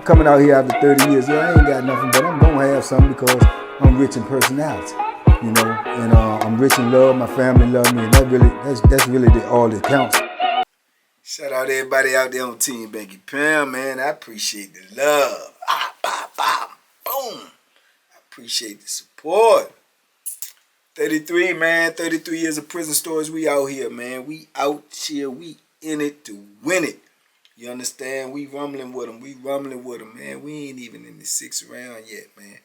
coming out here after 30 years. Yeah, I ain't got nothing, but I'm gonna have something because I'm rich in personality, you know, and I'm rich in love. My family love me, and that's really all that counts. Shout out to everybody out there on Team Banky Pound, man. I appreciate the love. Boom. I appreciate the support. 33, man. 33 years of prison stories. We out here, man. We out here. We in it to win it. You understand? We rumbling with them. We rumbling with them, man. We ain't even in the 6th round yet, man.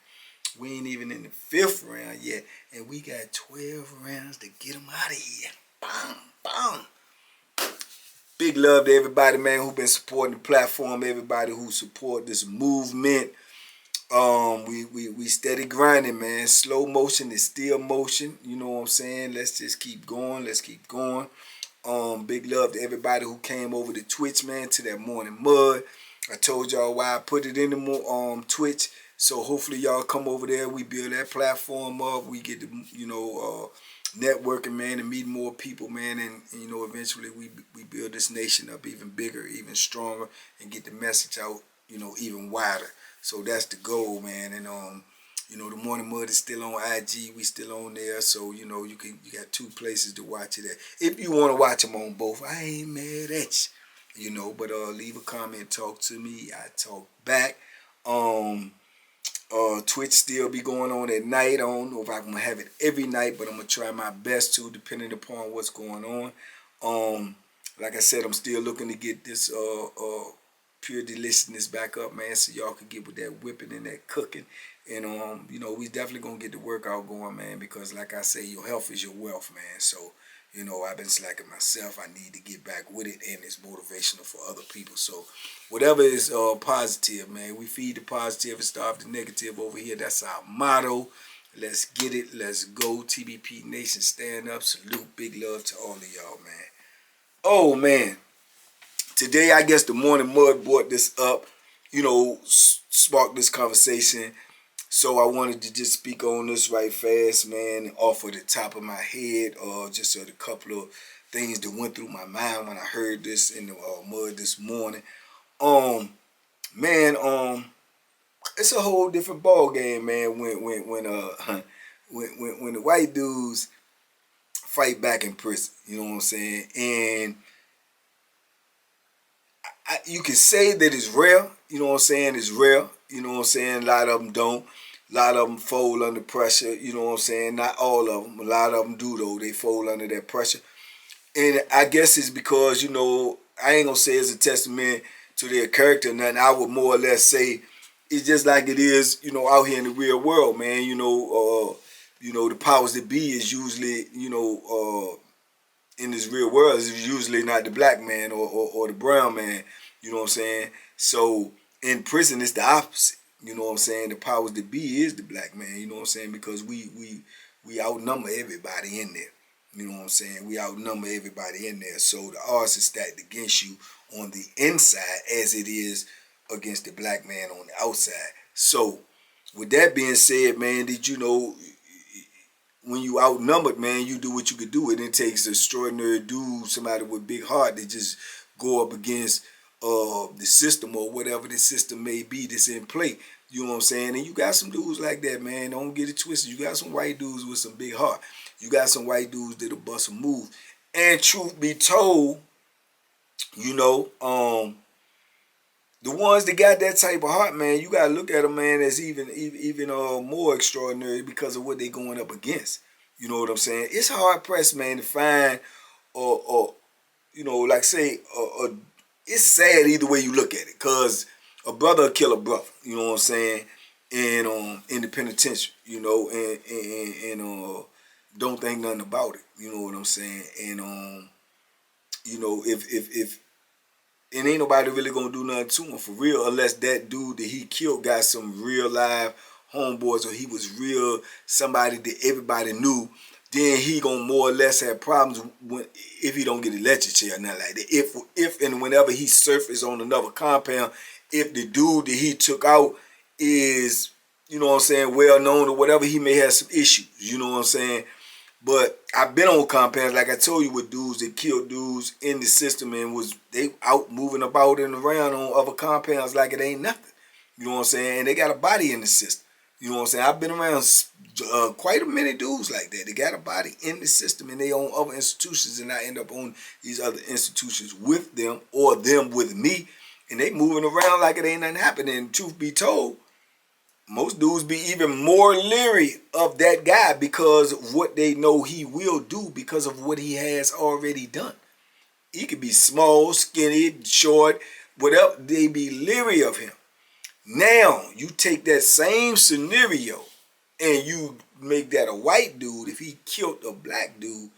We ain't even in the 5th round yet. And we got 12 rounds to get them out of here. Bam, bam. Big love to everybody, man, who been supporting the platform. Everybody who support this movement. We steady grinding, man. Slow motion is still motion. You know what I'm saying? Let's just keep going. Let's keep going. Big love to everybody who came over to Twitch, man, to that morning mud. I told y'all why I put it in the Twitch. So hopefully y'all come over there. We build that platform up. We get to, you know, networking, man, and meet more people, man, and you know, eventually we build this nation up even bigger, even stronger, and get the message out, you know, even wider. So that's the goal, man. And you know, the Morning Mud is still on IG. We still on there, so you know, you got 2 places to watch it at. If you want to watch them on both, I ain't mad at you know. But leave a comment, talk to me. I talk back. Twitch still be going on at night. I don't know if I'm gonna have it every night, but I'm gonna try my best to, depending upon what's going on. Like I said, I'm still looking to get this pure deliciousness back up, man, so y'all can get with that whipping and that cooking. And you know, we definitely gonna get the workout going, man, because like I say, your health is your wealth, man. So you know, I've been slacking myself. I need to get back with it, and it's motivational for other people. So whatever is positive, man, we feed the positive and starve the negative over here. That's our motto. Let's get it. Let's go. TBP Nation, stand up. Salute. Big love to all of y'all, man. Oh, man. Today, I guess the Morning Mud brought this up, you know, sparked this conversation. So I wanted to just speak on this right fast, man, off of the top of my head, just a couple of things that went through my mind when I heard this in the mud this morning. Man, it's a whole different ball game, man. When the white dudes fight back in prison, you know what I'm saying, and you can say that it's rare, you know what I'm saying, it's rare, you know what I'm saying, a lot of them don't. A lot of them fold under pressure, you know what I'm saying? Not all of them. A lot of them do, though. They fold under that pressure. And I guess it's because, you know, I ain't going to say it's a testament to their character or nothing. I would more or less say it's just like it is, you know, out here in the real world, man. You know, the powers that be is usually, you know, in this real world, is usually not the black man or the brown man, you know what I'm saying? So in prison, it's the opposite. You know what I'm saying? The powers that be is the black man, you know what I'm saying? Because we outnumber everybody in there. You know what I'm saying? We outnumber everybody in there. So the odds are stacked against you on the inside as it is against the black man on the outside. So with that being said, man, did you know when you outnumbered, man, you do what you could do. And it takes an extraordinary dude, somebody with a big heart, to just go up against the system or whatever the system may be that's in play. You know what I'm saying? And you got some dudes like that, man. Don't get it twisted. You got some white dudes with some big heart. You got some white dudes that'll bust a move. And truth be told, you know, the ones that got that type of heart, man, you gotta look at them, man, as even more extraordinary because of what they going up against. You know what I'm saying? It's hard pressed, man, to find you know, like say it's sad either way you look at it, cause a brother will kill a brother, you know what I'm saying, and in the penitentiary, you know, and don't think nothing about it, you know what I'm saying, and you know, if and ain't nobody really gonna do nothing to him for real, unless that dude that he killed got some real live homeboys, or he was real somebody that everybody knew. Then he gonna more or less have problems if he don't get electrocuted or nothing like that. If and whenever he surfaces on another compound, if the dude that he took out is, you know what I'm saying, well known or whatever, he may have some issues, you know what I'm saying. But I've been on compounds, like I told you, with dudes that killed dudes in the system and they out moving about and around on other compounds like it ain't nothing. You know what I'm saying? And they got a body in the system. You know what I'm saying? I've been around quite a many dudes like that. They got a body in the system and they own other institutions, and I end up on these other institutions with them or them with me, and they moving around like it ain't nothing happening. And truth be told, most dudes be even more leery of that guy because of what they know he will do because of what he has already done. He could be small, skinny, short, whatever. They be leery of him. Now, you take that same scenario and you make that a white dude. If he killed a black dude,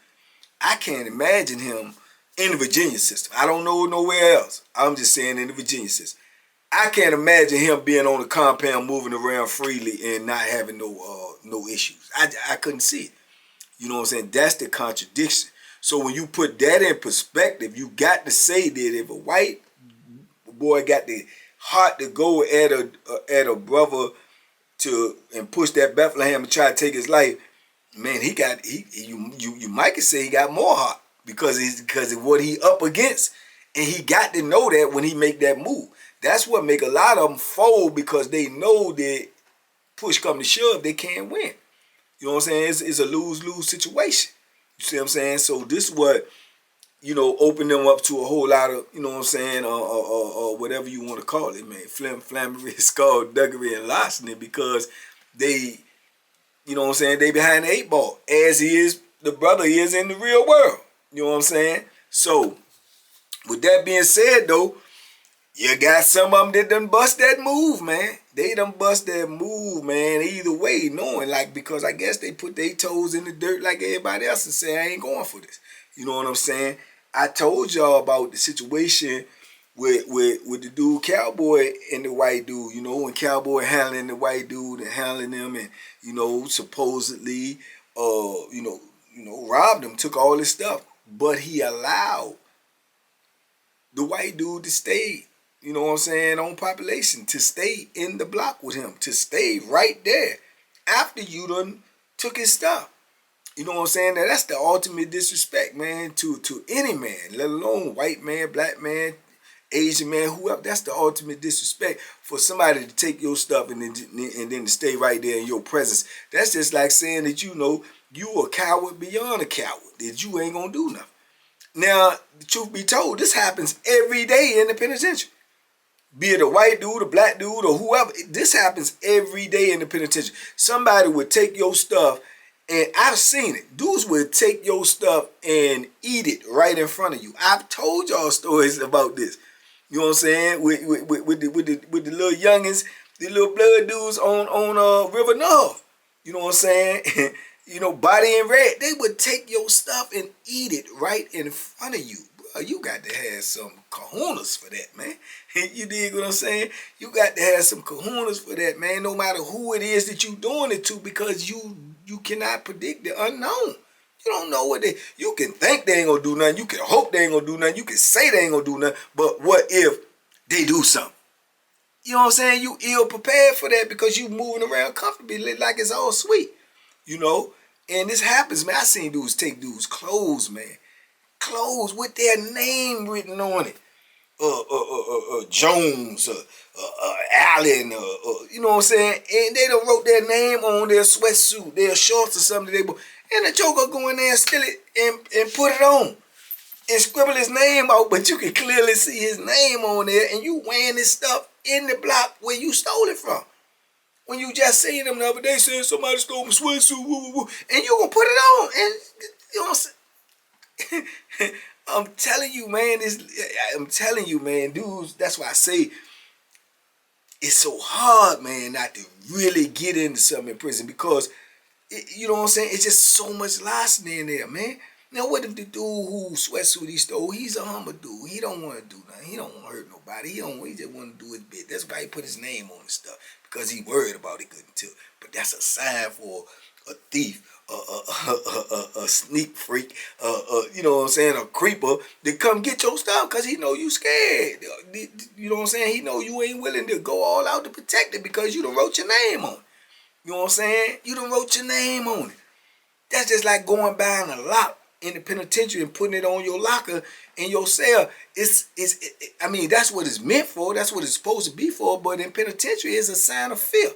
I can't imagine him in the Virginia system. I don't know nowhere else. I'm just saying in the Virginia system. I can't imagine him being on the compound moving around freely and not having no issues. I couldn't see it. You know what I'm saying? That's the contradiction. So when you put that in perspective, you got to say that if a white boy got the heart to go at a brother and push that Bethlehem and try to take his life, man, you might could say he got more heart because of what he up against, and he got to know that when he make that move. That's what make a lot of them fold, because they know that push come to shove, they can't win. You know what I'm saying? It's a lose-lose situation. You see what I'm saying? So this is what, open them up to a whole lot of, you know what I'm saying, whatever you want to call it, man. Flammery, skullduggery, and larceny, because they, you know what I'm saying, they behind the 8 ball, as the brother is in the real world. You know what I'm saying? So, with that being said, though, you got some of them that done bust that move, man. They done bust that move, man, either way, knowing, because I guess they put their toes in the dirt like everybody else and say, I ain't going for this. You know what I'm saying? I told y'all about the situation with the dude Cowboy and the white dude, when Cowboy handling the white dude and handling them and, supposedly, robbed him, took all his stuff. But he allowed the white dude to stay, you know what I'm saying, on population, to stay in the block with him, to stay right there after you done took his stuff. You know what I'm saying? Now, that's the ultimate disrespect, man, to any man, let alone white man, black man, Asian man, whoever. That's the ultimate disrespect, for somebody to take your stuff and then to stay right there in your presence. That's just like saying that, you a coward beyond a coward, that you ain't gonna do nothing. Now, the truth be told, this happens every day in the penitentiary. Be it a white dude, a black dude, or whoever. This happens every day in the penitentiary. Somebody would take your stuff, and I've seen it. Dudes would take your stuff and eat it right in front of you. I've told y'all stories about this. You know what I'm saying? With the little youngins, the little blood dudes on River North. You know what I'm saying? Body in red. They would take your stuff and eat it right in front of you. You got to have some kahunas for that, man. You dig what I'm saying? You got to have some kahunas for that, man, no matter who it is that you doing it to, because you cannot predict the unknown. You don't know you can think they ain't gonna do nothing, you can hope they ain't gonna do nothing, you can say they ain't gonna do nothing, but what if they do something? You know what I'm saying? You ill prepared for that because you moving around comfortably like it's all sweet, And this happens, man. I seen dudes take dudes' clothes, man. Clothes with their name written on it. Jones, Allen, you know what I'm saying? And they done wrote their name on their sweatsuit, their shorts or something. And the joker go in there and steal it and put it on and scribble his name out, but you can clearly see his name on there, and you wearing this stuff in the block where you stole it from. When you just seen them the other day saying somebody stole my sweatsuit, and you gonna put it on, and you know what I'm saying? I'm telling you, man, dudes, that's why I say it's so hard, man, not to really get into something in prison, because, you know what I'm saying, it's just so much larceny in there, man. Now, what if the dude who sweatsuit he stole, he's a humble dude. He don't want to do nothing. He don't want to hurt nobody. He just want to do his bit. That's why he put his name on his stuff, because he worried about it couldn't tell. But that's a sign for a thief, a sneak freak, you know what I'm saying, a creeper, to come get your stuff, because he know you scared. You know what I'm saying? He know you ain't willing to go all out to protect it, because you done wrote your name on it. You know what I'm saying? You done wrote your name on it. That's just like going buying a lot in the penitentiary and putting it on your locker in your cell. I mean, that's what it's meant for. That's what it's supposed to be for. But in penitentiary, it's a sign of fear.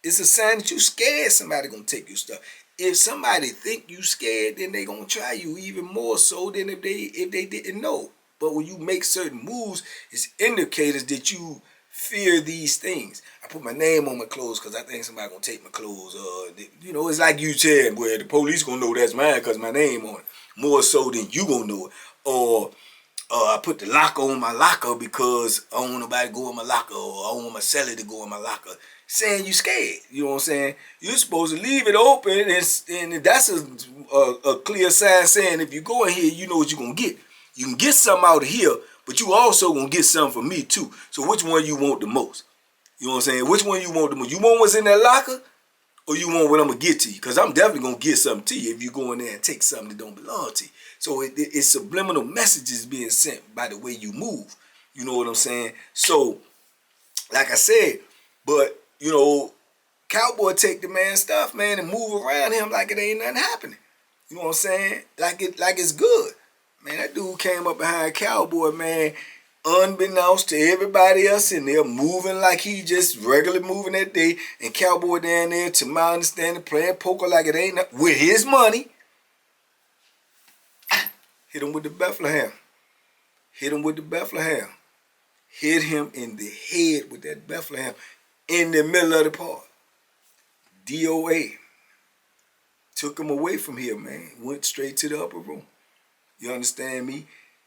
It's a sign that you scared somebody gonna take your stuff. If somebody think you scared, then they gonna try you even more so than if they didn't know. But when you make certain moves, it's indicators that you fear these things. I put my name on my clothes because I think somebody gonna take my clothes. You know, it's like you said, where the police gonna know that's mine because my name on it, more so than you gonna know it. Or I put the locker on my locker because I don't want nobody to go in my locker, or I don't want my celly to go in my locker. Saying you scared, you know what I'm saying? You're supposed to leave it open, and that's a clear sign saying if you go in here, you know what you're gonna get. You can get something out of here, but you also gonna get something from me too. So which one you want the most? You know what I'm saying? Which one you want the most? You want what's in that locker, or you want what I'm gonna get to you? Because I'm definitely gonna get something to you if you go in there and take something that don't belong to you. So it's subliminal messages being sent by the way you move. You know what I'm saying? So, like I said, but you know, Cowboy take the man's stuff, man, and move around him like it ain't nothing happening. You know what I'm saying? Like it's good. Man, that dude came up behind Cowboy, man, unbeknownst to everybody else in there, moving like he just regularly moving that day, and Cowboy down there, to my understanding, playing poker like it ain't nothing, with his money. Hit him with the Bethlehem. Hit him with the Bethlehem. Hit him in the head with that Bethlehem. In the middle of the park. DOA took him away from here, man. Went straight to the upper room. You understand me?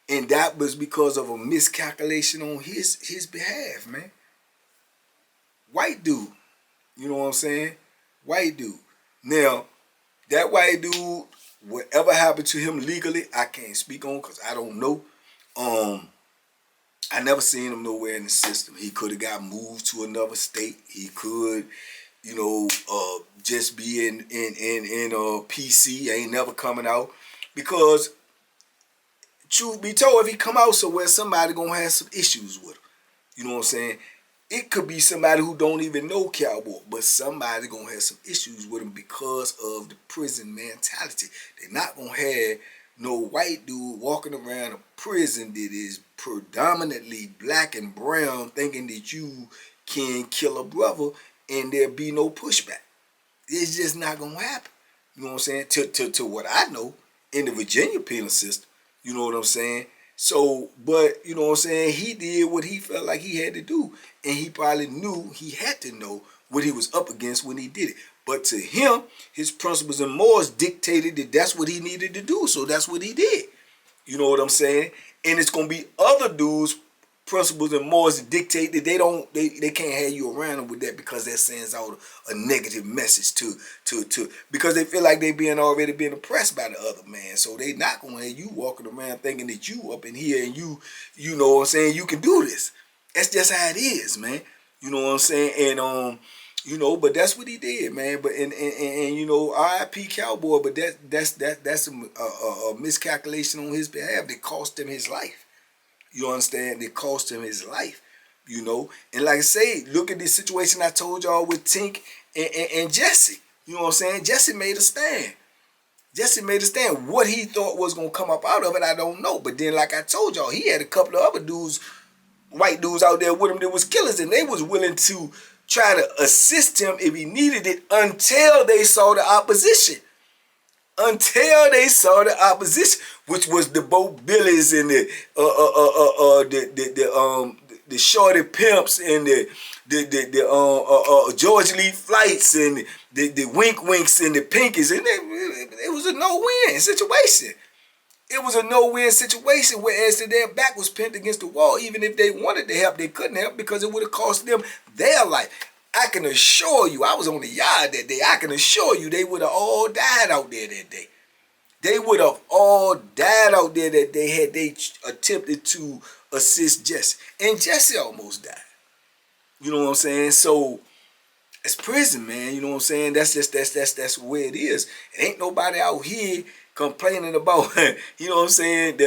And that was because of a miscalculation on his behalf, man. White dude. You know what I'm saying? White dude. Now, that white dude, whatever happened to him legally, I can't speak on because I don't know. I never seen him nowhere in the system. He could have got moved to another state. He could, you know, just be in PC. Ain't never coming out. Because, truth be told, if he come out somewhere, somebody gonna have some issues with him. You know what I'm saying? It could be somebody who don't even know Cowboy, but somebody gonna have some issues with him because of the prison mentality. They're not gonna have no white dude walking around a prison that is predominantly black and brown thinking that you can kill a brother and there be no pushback. It's just not gonna happen. You know what I'm saying? To what I know in the Virginia penal system. You know what I'm saying? So, but you know what I'm saying? He did what he felt like he had to do, and he probably knew he had to know what he was up against when he did it. But to him, his principles and morals dictated that that's what he needed to do. So that's what he did. You know what I'm saying? And it's gonna be other dudes' principles and morals that dictate that they can't have you around them with that, because that sends out a negative message to because they feel like they already being oppressed by the other man. So they not gonna have you walking around thinking that you up in here and you know what I'm saying, you can do this. That's just how it is, man. You know what I'm saying? And you know, but that's what he did, man. But and you know, R.I.P. Cowboy. But that's a miscalculation on his behalf that cost him his life. You understand? It cost him his life. You know, and like I say, look at this situation I told y'all with Tink and Jesse. You know what I'm saying? Jesse made a stand. Jesse made a stand. What he thought was gonna come up out of it, I don't know. But then, like I told y'all, he had a couple of other dudes, white dudes out there with him that was killers, and they was willing to try to assist him if he needed it until they saw the opposition. Until they saw the opposition, which was the Bo Billies and the Shorty Pimps and the George Lee Flights and the Wink Winks and the Pinkies, and it was a no-win situation. It was a no-win situation, whereas their back was pinned against the wall. Even if they wanted to help, they couldn't help because it would have cost them their life. I can assure you, I was on the yard that day. I can assure you they would have all died out there that day. They would have all died out there that day had they attempted to assist Jesse. And Jesse almost died. You know what I'm saying? So it's prison, man. You know what I'm saying? That's the way it is. It ain't nobody out here complaining about, you know what I'm saying,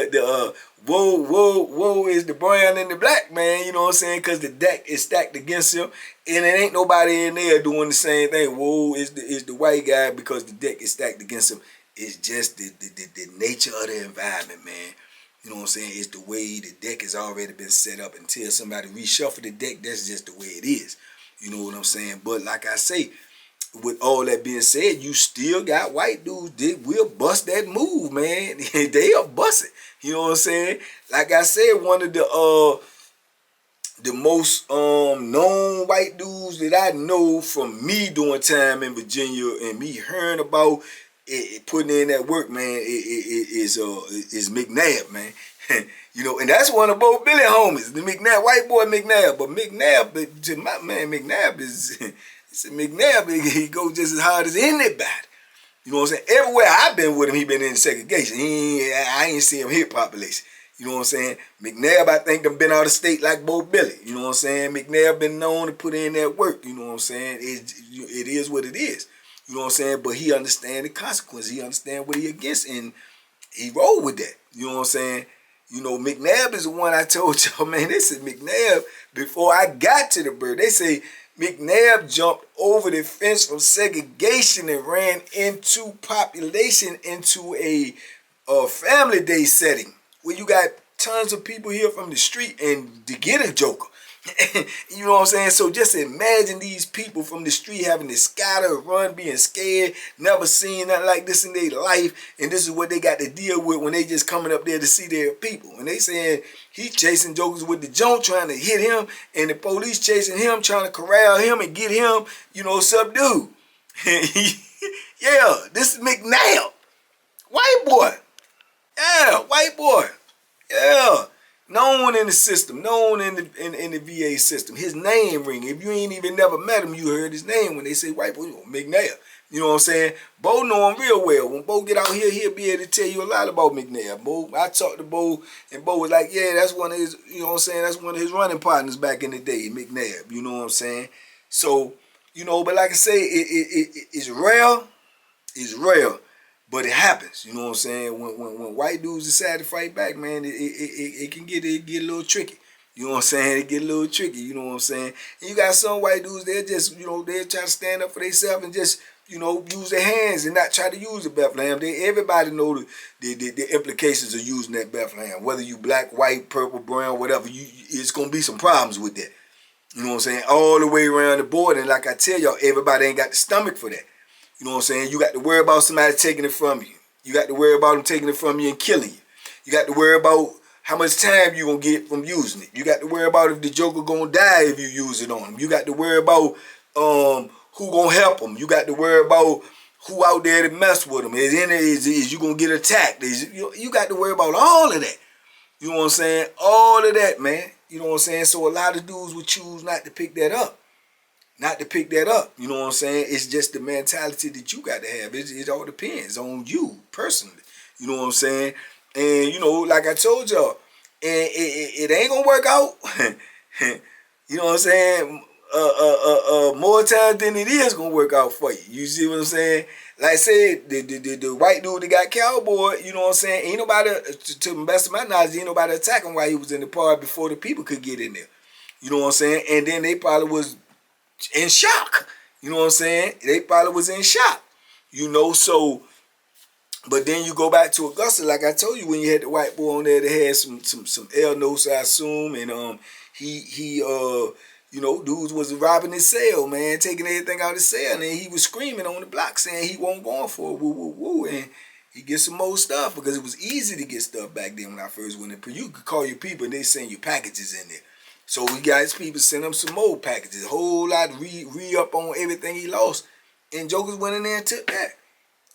woe is the brown and the black, man, you know what I'm saying, because the deck is stacked against him, and it ain't nobody in there doing the same thing. Woe is the white guy because the deck is stacked against him. It's just the nature of the environment, man. You know what I'm saying? It's the way the deck has already been set up. Until somebody reshuffle the deck, that's just the way it is. You know what I'm saying? But like I say, with all that being said, you still got white dudes that will bust that move, man. They'll bust it. You know what I'm saying? Like I said, one of the most known white dudes that I know from me doing time in Virginia and me hearing about it putting in that work, man, is McNabb, man. You know, and that's one of both Billy homies, the McNabb, white boy McNabb. But McNabb, to my man, McNabb is McNabb, he goes just as hard as anybody. You know what I'm saying? Everywhere I've been with him, he been in segregation. I ain't see him hit population. You know what I'm saying? McNabb, I think, done been out of state like Bo Billy. You know what I'm saying? McNabb been known to put in that work. You know what I'm saying? It is what it is. You know what I'm saying? But he understand the consequences. He understand what he against, and he roll with that. You know what I'm saying? You know, McNabb is the one I told y'all, man. They said McNabb, before I got to the bird, they say McNabb jumped over the fence from segregation and ran into population into a family day setting where you got tons of people here from the street and to get a joker. You know what I'm saying? So just imagine these people from the street having to scatter, run, being scared, never seen nothing like this in their life, and this is what they got to deal with when they just coming up there to see their people. And they saying he chasing jokers with the joint, trying to hit him, and the police chasing him, trying to corral him and get him, you know, subdued. Yeah, this is McNabb. White boy. Yeah, white boy. Yeah. Known in the system, known in the VA system. His name ring. If you ain't even never met him, you heard his name when they say white boy, McNabb. You know what I'm saying? Bo know him real well. When Bo get out here, he'll be able to tell you a lot about McNabb. Bo, I talked to Bo, and Bo was like, yeah, that's one of his, you know what I'm saying, that's one of his running partners back in the day, McNabb. You know what I'm saying? So, you know, but like I say, it's rare. It's rare. But it happens, you know what I'm saying? When white dudes decide to fight back, man, it can get a little tricky. You know what I'm saying? It get a little tricky, you know what I'm saying? And you got some white dudes, they're just, you know, they're trying to stand up for themselves and just, you know, use their hands and not try to use the Bethlehem. Everybody know the implications of using that Bethlehem. Whether you black, white, purple, brown, whatever, it's going to be some problems with that. You know what I'm saying? All the way around the board. And like I tell y'all, everybody ain't got the stomach for that. You know what I'm saying? You got to worry about somebody taking it from you. You got to worry about them taking it from you and killing you. You got to worry about how much time you going to get from using it. You got to worry about if the joker going to die if you use it on him. You got to worry about who going to help him. You got to worry about who out there to mess with him. Is you going to get attacked? You got to worry about all of that. You know what I'm saying? All of that, man. You know what I'm saying? So a lot of dudes would choose not to pick that up. Not to pick that up, you know what I'm saying? It's just the mentality that you got to have. It all depends on you personally, you know what I'm saying? And, you know, like I told y'all, and it ain't going to work out, you know what I'm saying? More times than it is going to work out for you. You see what I'm saying? Like I said, the white dude that got cowboy, you know what I'm saying? Ain't nobody, to the best of my knowledge, ain't nobody attacking while he was in the park before the people could get in there. You know what I'm saying? And then they probably was in shock. You know what I'm saying? They probably was in shock. You know, so, but then you go back to Augusta, like I told you, when you had the white boy on there that had some L notes, I assume, and he you know, dudes was robbing his cell, man, taking everything out of his cell, and he was screaming on the block saying he wasn't going for it, woo, woo, woo, and he get some more stuff because it was easy to get stuff back then when I first went in. You could call your people and they send you packages in there. So we got his people send him some more packages, a whole lot, re-up on everything he lost. And Jokers went in there and took that.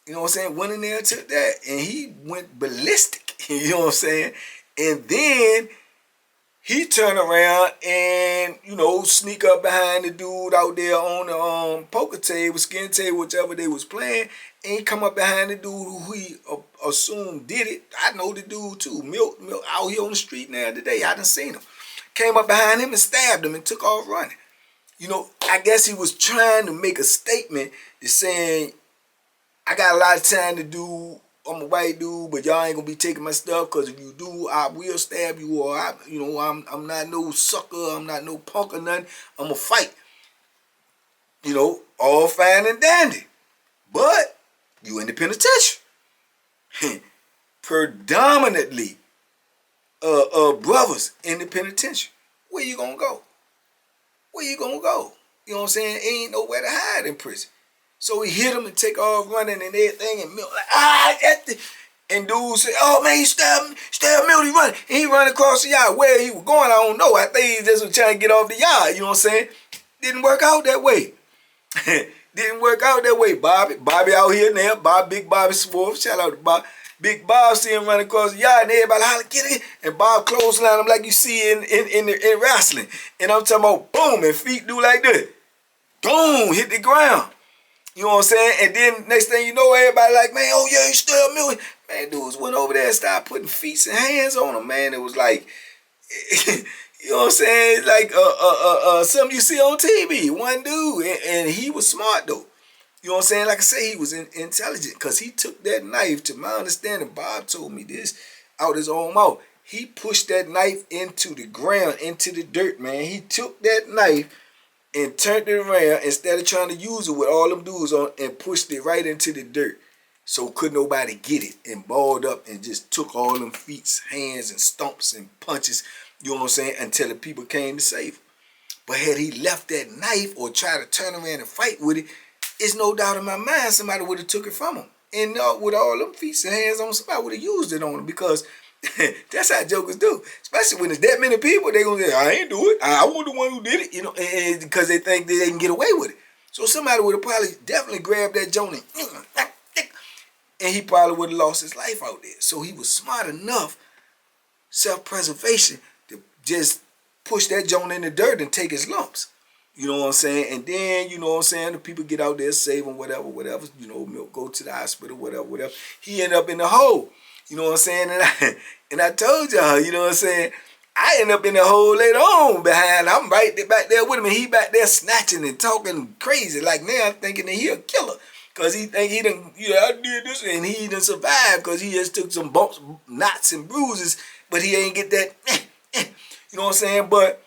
You know what I'm saying? Went in there and took that. And he went ballistic. You know what I'm saying? And then he turned around and, you know, sneak up behind the dude out there on the poker table, skin table, whichever they was playing. And he come up behind the dude who he assumed did it. I know the dude too. Milk out here on the street now today. I done seen him. Came up behind him and stabbed him and took off running. You know, I guess he was trying to make a statement to saying, I got a lot of time to do. I'm a white dude, but y'all ain't gonna be taking my stuff, because if you do, I will stab you, or I'm not no sucker, I'm not no punk or nothing. I'm gonna fight. You know, all fine and dandy. But you in the penitentiary. predominantly brothers in the penitentiary. Where you gonna go? Where you gonna go? You know what I'm saying? Ain't nowhere to hide in prison. So he hit him and take off running and everything, and Milt like, that's the... And dude said, oh man, he stabbed Milt, he running. And he run across the yard. Where he was going, I don't know. I think he just was trying to get off the yard, you know what I'm saying? Didn't work out that way. Didn't work out that way, Bobby. Bobby out here now. Big Bobby Swarth. Shout out to Bob. Big Bob see him running across the yard and everybody holler, get it. And Bob clothesline him like you see in wrestling. And I'm talking about boom, and feet do like this. Boom, hit the ground. You know what I'm saying? And then next thing you know, everybody like, man, oh yeah, he still Millie. Man, dudes went over there and started putting feet and hands on him, man. It was like, you know what I'm saying? Like something you see on TV. One dude, and he was smart though. You know what I'm saying? Like I say, he was intelligent because he took that knife, to my understanding, Bob told me this out his own mouth. He pushed that knife into the ground, into the dirt, man. He took that knife and turned it around instead of trying to use it with all them dudes on and pushed it right into the dirt. So couldn't nobody get it, and balled up and just took all them feet, hands, and stomps and punches, you know what I'm saying, until the people came to save him. But had he left that knife or tried to turn around and fight with it, it's no doubt in my mind somebody would have took it from him. And with all them feet and hands on, somebody would have used it on him, because that's how jokers do. Especially when there's that many people, they gonna say, I ain't do it. I wasn't the one who did it, you know, and because they think they can get away with it. So somebody would have probably definitely grabbed that joint and he probably would have lost his life out there. So he was smart enough, self-preservation, to just push that joint in the dirt and take his lumps. You know what I'm saying? And then, you know what I'm saying, the people get out there, save him, whatever, you know, Milt go to the hospital, whatever. He ended up in the hole. You know what I'm saying? And I told y'all, you know what I'm saying, I end up in the hole later on behind. I'm right there, back there with him, and he back there snatching and talking crazy. Like now I'm thinking that he a killer. Because he think he done, you know, I did this, and he done survived because he just took some bumps, knots, and bruises, but he ain't get that, you know what I'm saying? But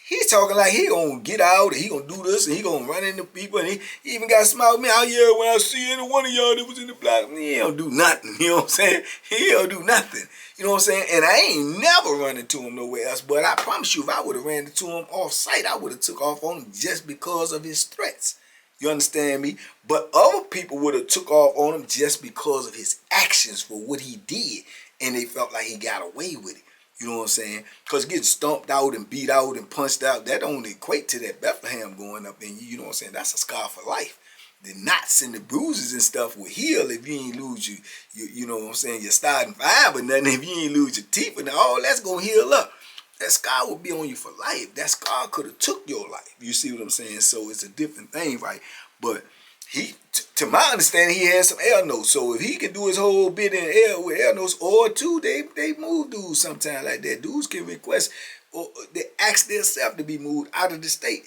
he's talking like he gonna get out, and he gonna do this, and he gonna run into people, and he even got smiled at me out here when I see any one of y'all that was in the block. He don't do nothing, you know what I'm saying? He don't do nothing, you know what I'm saying? And I ain't never run into him nowhere else, but I promise you, if I would have ran into him off site, I would have took off on him just because of his threats. You understand me? But other people would have took off on him just because of his actions for what he did, and they felt like he got away with it. You know what I'm saying? Because getting stomped out and beat out and punched out, that don't equate to that Bethlehem going up in you. You know what I'm saying? That's a scar for life. The knots and the bruises and stuff will heal if you ain't lose you know what I'm saying, your starting five or nothing. If you ain't lose your teeth and all that's going to heal up. That scar will be on you for life. That scar could have took your life. You see what I'm saying? So it's a different thing, right? But he, to my understanding, he has some air notes. So if he can do his whole bit in air with air notes, or two, they move dudes sometimes like that. Dudes can request, or they ask themselves to be moved out of the state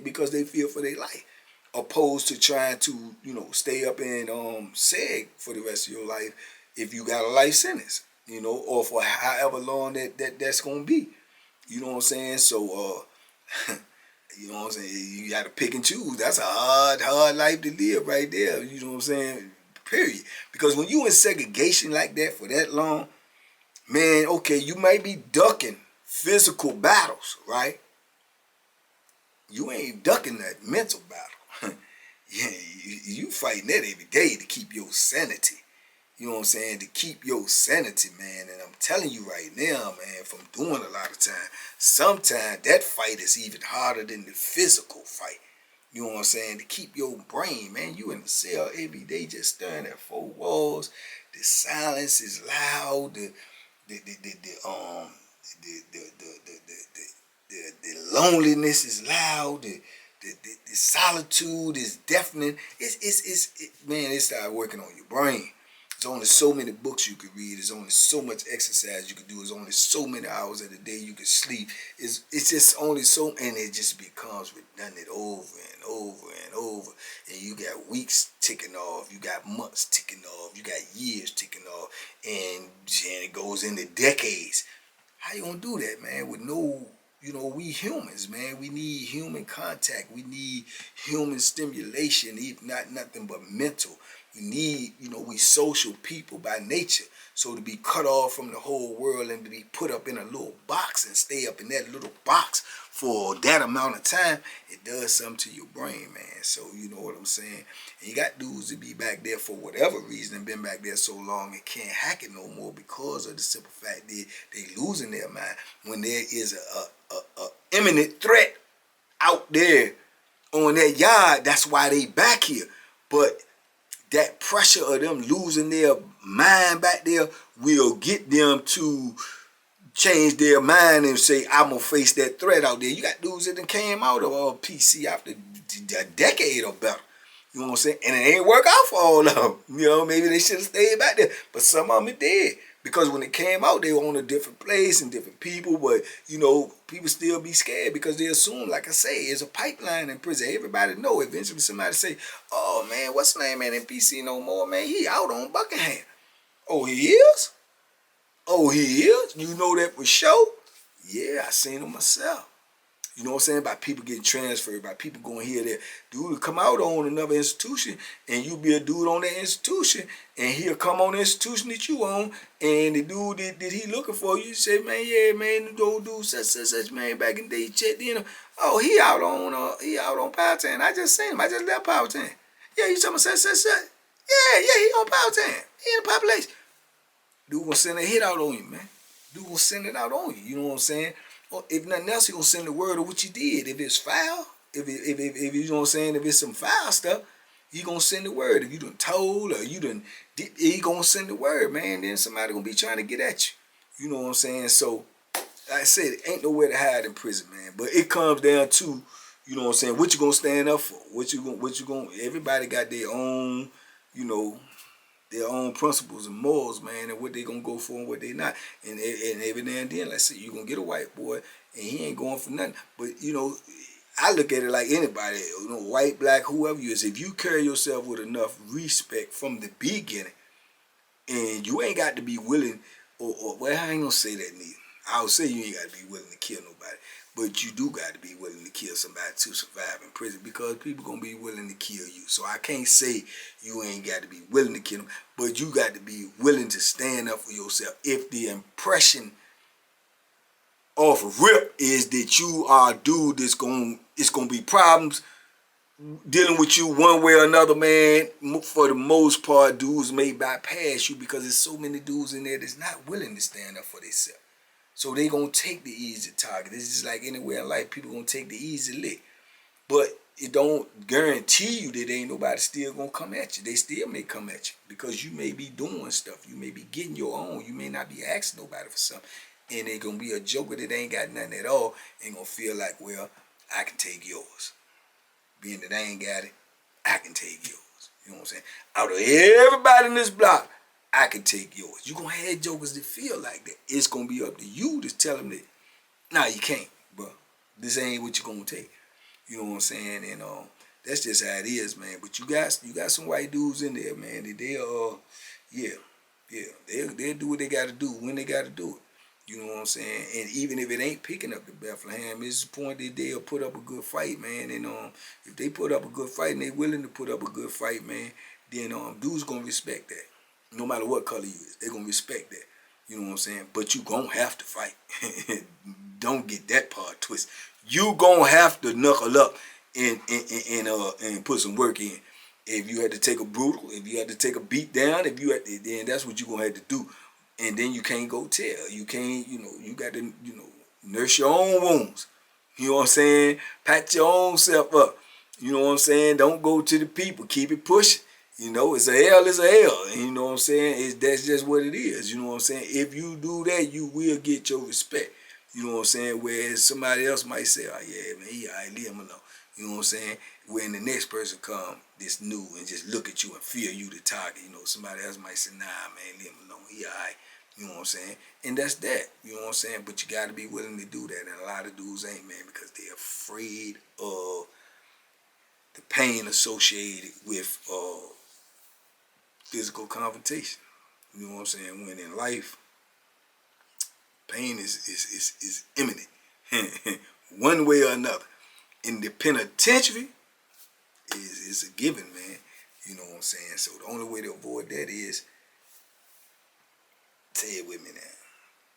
because they fear for their life, opposed to trying to, you know, stay up in SEG for the rest of your life if you got a life sentence, you know, or for however long that's gonna be. You know what I'm saying? So, you know what I'm saying? You got to pick and choose. That's a hard life to live right there. You know what I'm saying? Period. Because when you in segregation like that for that long, man, okay, you might be ducking physical battles, right? You ain't ducking that mental battle. Yeah, you fighting that every day to keep your sanity. You know what I'm saying? To keep your sanity, man. And I'm telling you right now, man, from doing a lot of time, sometimes that fight is even harder than the physical fight. You know what I'm saying? To keep your brain, man. You in the cell every day just staring at four walls. The silence is loud. The loneliness is loud. The solitude is deafening. Man, it started working on your brain. There's only so many books you could read. There's only so much exercise you could do. There's only so many hours of the day you could sleep. It's just only so, and it just becomes redundant over and over and over. And you got weeks ticking off. You got months ticking off. You got years ticking off. And it goes into decades. How you gonna do that, man, with no, you know, we humans, man. We need human contact. We need human stimulation, not nothing but mental. We need, we social people by nature. So to be cut off from the whole world and to be put up in a little box and stay up in that little box for that amount of time, it does something to your brain, man. So you know what I'm saying? And you got dudes that be back there for whatever reason and been back there so long and can't hack it no more because of the simple fact that they losing their mind. When there is a imminent threat out there on that yard, that's why they back here. But that pressure of them losing their mind back there will get them to change their mind and say, I'm going to face that threat out there. You got dudes that came out of PC after a decade or better. You know what I'm saying? And it ain't work out for all of them. Maybe they should have stayed back there. But some of them it did. Because when it came out, they were on a different place and different people. But, people still be scared because they assume, like I say, it's a pipeline in prison. Everybody know. Eventually somebody say, oh, man, what's his name, man, in PC no more, man? He out on Buckingham. Oh, he is? Oh, he is? You know that for sure? Yeah, I seen him myself. You know what I'm saying? By people getting transferred, by people going here, that dude come out on another institution, and you be a dude on that institution, and he'll come on the institution that you on, and the dude that he looking for, you say, man, yeah, man, the old dude such, man, back in the day, he checked in. Oh, he out on Powhatan. I just seen him. I just left Powhatan. Yeah, you talking about such. Yeah, he on Powhatan. He in the population. Dude gonna send a hit out on you, man. Dude gonna send it out on you. You know what I'm saying? Or if nothing else, he gonna send the word of what you did. If it's foul, if you know what I'm saying, if it's some foul stuff, he gonna send the word. If you done told or you done did, he gonna send the word, man. Then somebody gonna be trying to get at you. You know what I'm saying? So, like I said, ain't nowhere to hide in prison, man. But it comes down to, you know what I'm saying, what you gonna stand up for? What you gonna? Everybody got their own, their own principles and morals, man, and what they gonna go for and what they not. And every now and then, let's say you gonna get a white boy and he ain't going for nothing. But I look at it like anybody, white, black, whoever you is. If you carry yourself with enough respect from the beginning, and you ain't got to be willing, or well, I ain't gonna say that neither. I would say you ain't got to be willing to kill nobody, but you do got to be willing to kill somebody to survive in prison, because people gonna be willing to kill you. So I can't say you ain't got to be willing to kill them, but you got to be willing to stand up for yourself. If the impression off rip is that you are a dude that's it's gonna be problems dealing with you one way or another, man, for the most part, dudes may bypass you because there's so many dudes in there that's not willing to stand up for themselves. So they gonna take the easy target. It's just like anywhere in life, people gonna take the easy lick. But it don't guarantee you that ain't nobody still gonna come at you. They still may come at you because you may be doing stuff. You may be getting your own. You may not be asking nobody for something. And they gonna be a joker that ain't got nothing at all and gonna feel like, well, I can take yours. Being that I ain't got it, I can take yours. You know what I'm saying? Out of everybody in this block, I can take yours. You're going to have jokers that feel like that. It's going to be up to you to tell them that, nah, you can't, bro. This ain't what you're going to take. You know what I'm saying? And that's just how it is, man. But you got some white dudes in there, man. They'll do what they got to do when they got to do it. You know what I'm saying? And even if it ain't picking up the Bethlehem, it's the point that they'll put up a good fight, man. And if they put up a good fight and they willing to put up a good fight, man, then dudes gonna respect that. No matter what color you is, they gonna respect that. You know what I'm saying? But you gonna have to fight. Don't get that part twisted. You gonna have to knuckle up and put some work in. If you had to take a brutal, if you had to take a beat down, then that's what you gonna have to do. And then you can't go tell. You can't, you got to, nurse your own wounds. You know what I'm saying? Pat your own self up. You know what I'm saying? Don't go to the people. Keep it pushing. It's a L, it's a L. And you know what I'm saying? That's just what it is. You know what I'm saying? If you do that, you will get your respect. You know what I'm saying? Whereas somebody else might say, oh yeah, man, he all right, leave him alone. You know what I'm saying? When the next person come, this new, and just look at you and feel you the target. Somebody else might say, nah, man, leave him alone. He all right. You know what I'm saying? And that's that. You know what I'm saying? But you got to be willing to do that. And a lot of dudes ain't, man, because they're afraid of the pain associated with physical confrontation. You know what I'm saying? When in life, pain is imminent. One way or another. In the penitentiary, is a given, man. You know what I'm saying? So the only way to avoid that is, say it with me now,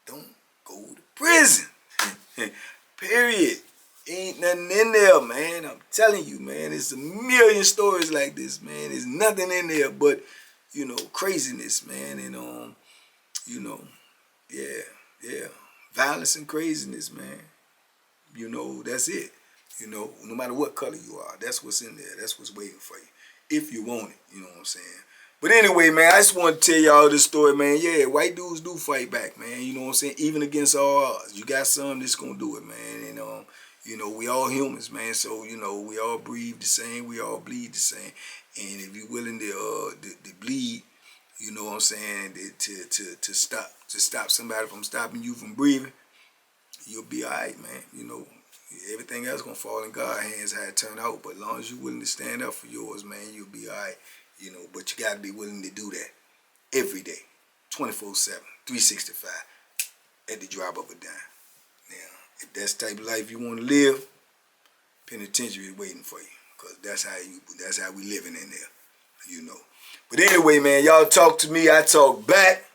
don't go to prison. Period. Ain't nothing in there, man. I'm telling you, man. There's a million stories like this, man. There's nothing in there but, you know, craziness, man. And, you know, yeah. Violence and craziness, man. You know, that's it. You know, no matter what color you are, that's what's in there. That's what's waiting for you. If you want it, you know what I'm saying? But anyway, man, I just want to tell y'all this story, man. Yeah, white dudes do fight back, man. You know what I'm saying? Even against all odds. You got some that's going to do it, man. And, you know, we all humans, man. So, you know, we all breathe the same. We all bleed the same. And if you're willing to bleed, you know what I'm saying, to stop somebody from stopping you from breathing, you'll be all right, man. You know, everything else going to fall in God's hands how it turn out. But as long as you're willing to stand up for yours, man, you'll be all right. You know, but you got to be willing to do that every day, 24/7, 365, at the drop of a dime. Now, if that's the type of life you want to live, penitentiary is waiting for you, because that's how we living in there, you know. But anyway, man, y'all talk to me, I talk back.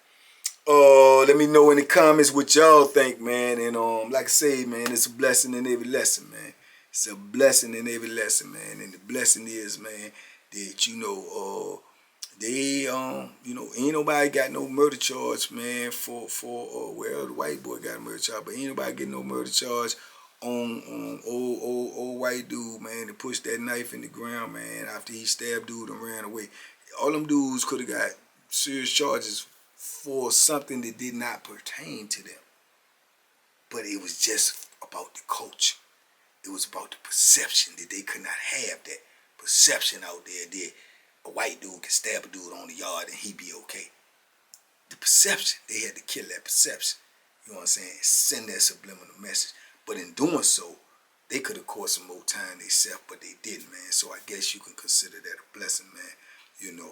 Let me know in the comments what y'all think, man. And like I say, man, it's a blessing in every lesson, man. It's a blessing in every lesson, man. And the blessing is, man, that, you know, they, you know, ain't nobody got no murder charge, man, for well, the white boy got a murder charge, but ain't nobody getting no murder charge on old white dude, man, to push that knife in the ground, man, after he stabbed dude and ran away. All them dudes could have got serious charges for something that did not pertain to them. But it was just about the culture. It was about the perception that they could not have that perception out there that a white dude can stab a dude on the yard and he be okay. The perception, they had to kill that perception. You know what I'm saying? Send that subliminal message. But in doing so, they could have caused some more time themselves, but they didn't, man. So I guess you can consider that a blessing, man. You know,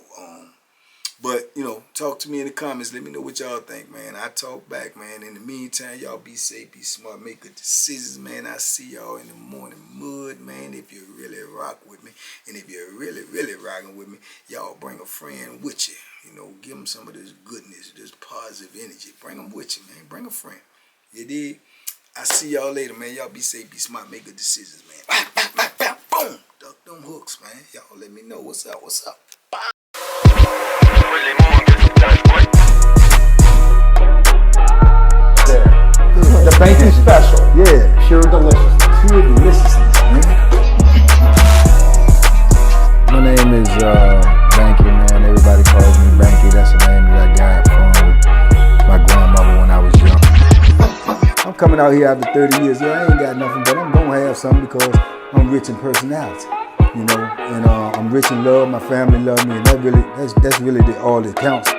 but, you know, talk to me in the comments. Let me know what y'all think, man. I talk back, man. In the meantime, y'all be safe, be smart, make good decisions, man. I see y'all in the morning mud, man, if you really rock with me. And if you're really, really rocking with me, y'all bring a friend with you. You know, give them some of this goodness, this positive energy. Bring them with you, man. Bring a friend. You dig? I see y'all later, man. Y'all be safe, be smart, make good decisions, man. Boom! Duck them hooks, man. Y'all let me know what's up, what's up. The banky special. Yeah. Pure deliciousness. Pure deliciousness, man. My name is Banky, man. Everybody calls me Banky. That's the name that I got from my grandmother when I was young. I'm coming out here after 30 years. Yeah, I ain't got nothing, but I'm gonna have something because I'm rich in personality. You know, and I'm rich in love. My family love me, and that's really all that counts.